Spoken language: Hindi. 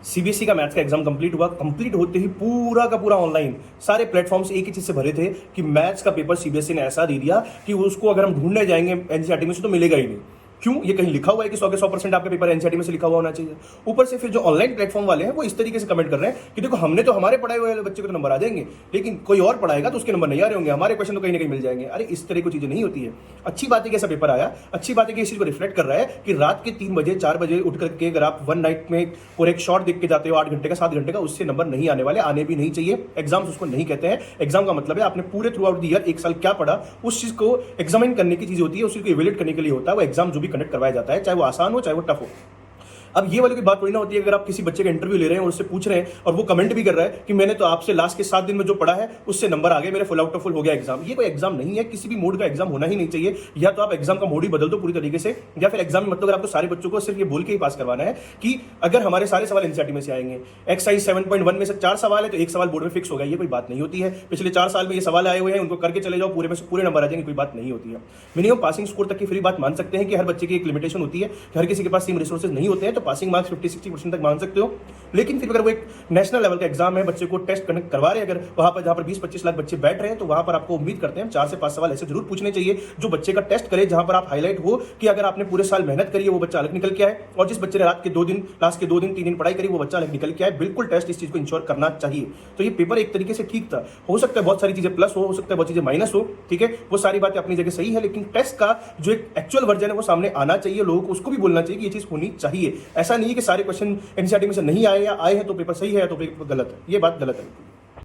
सीबीएसई का मैथ्स का एग्जाम कंप्लीट हुआ। कंप्लीट होते ही पूरा का पूरा ऑनलाइन सारे प्लेटफॉर्म्स एक ही चीज से भरे थे कि मैथ्स का पेपर सीबीएसई ने ऐसा दे दिया कि उसको अगर हम ढूंढने जाएंगे एनसीईआरटी में से तो मिलेगा ही नहीं। क्यों? ये कहीं लिखा हुआ है कि 100 के 100% आपका पेपर एनसीईआरटी में से लिखा हुआ होना चाहिए। ऊपर से फिर जो ऑनलाइन प्लेटफॉर्म वाले हैं वो इस तरीके से कमेंट कर रहे हैं कि देखो हमने तो हमारे पढ़ाए हुए बच्चे को तो नंबर आ जाएंगे, लेकिन कोई और पढ़ाएगा तो उसके नंबर नहीं आ रहे होंगे, हमारे क्वेश्चन तो कहीं ना कहीं मिल जाएंगे। अरे इस तरह की चीजें नहीं होती है। अच्छी बात है कि ऐसा पेपर आया, अच्छी बात है कि इस चीज को रिफ्लेक्ट कर रहा है कि रात के 3 बजे 4 बजे उठ करके अगर आप वन नाइट में पूरे एक शॉट देख के जाते हो 8 घंटे का 7 घंटे का, उससे नंबर नहीं आने वाले, आने भी नहीं चाहिए। एग्जाम्स उसको नहीं कहते हैं। एग्जाम का मतलब है आपने पूरे थ्रू आउट द ईयर एक साल क्या पढ़ा, उस चीज को एग्जामिन करने की चीज होती है, उस चीज को इवेल्युएट करने के लिए होता है वो एग्जाम जो भी कंडक्ट करवाया जाता है, चाहे वो आसान हो चाहे वो टफ हो। अब ये वाली कोई बात थोड़ी ना होती है अगर आप किसी बच्चे का इंटरव्यू ले रहे हैं और उससे पूछ रहे हैं और वो कमेंट भी कर रहा है कि मैंने तो आपसे लास्ट के 7 दिन में जो पढ़ा है उससे नंबर आ गए, मेरे फुल आउट ऑफ फुल हो गया एग्जाम। ये कोई एग्जाम नहीं है, किसी भी मोड का एग्जाम होना ही नहीं चाहिए। या तो आप एग्जाम का मोड ही बदल दो पूरी तरीके से, या फिर एग्जाम में मतलब अगर आपको सारे बच्चों को सिर्फ ये बोल के ही पास करवाना है कि अगर हमारे सारे सवाल एनसीईआरटी में से आएंगे, एक्सरसाइज 7.1 में से 4 सवाल है तो एक सवाल बोर्ड में फिक्स होगा, ये कोई बात नहीं होती है। पिछले 4 साल में ये सवाल आए हुए हैं उनको करके चले जाओ, पूरे में से पूरे नंबर आ जाएंगे, कोई बात नहीं होती है। मिनिमम पासिंग स्कोर तक की फ्री बात मान सकते हैं कि हर बच्चे की एक लिमिटेशन होती है, हर किसी के पास सेम रिसोर्सेज नहीं होते हैं, तो पासिंग मार्क्स 50-60% तक मान सकते हो। लेकिन फिर अगर वो एक नेशनल लेवल का एग्जाम है, बच्चे को टेस्ट कंडक्ट करवा रहे हैं, अगर वहां पर जहां पर 20-25 लाख बच्चे बैठ रहे हैं तो वहां पर आपको उम्मीद करते हैं 4 से 5 सवाल ऐसे जरूर पूछने चाहिए जो बच्चे का टेस्ट करे, जहां पर आप हाईलाइट हो कि अगर आपने पूरे साल मेहनत करी है वो बच्चा अलग निकल के आए, और जिस बच्चे ने रात के 2 दिन, लास्ट के 2 दिन 3 दिन पढ़ाई करी वो बच्चा अलग निकल के आए। बिल्कुल टेस्ट इस चीज को इंश्योर करना चाहिए। तो ये पेपर एक तरीके से ठीक था। हो सकता है बहुत सारी चीजें प्लस हो सकता है बहुत चीजें माइनस हो, ठीक है, वो सारी बातें अपनी जगह सही है, लेकिन टेस्ट का जो एक एक्चुअल वर्जन है वो सामने आना चाहिए, लोगों को उसको भी बोलना चाहिए कि ये चीज होनी चाहिए। ऐसा नहीं है कि सारे क्वेश्चन एनसीईआरटी में से नहीं आए या आए हैं तो पेपर सही है या तो पेपर गलत है, ये बात गलत है।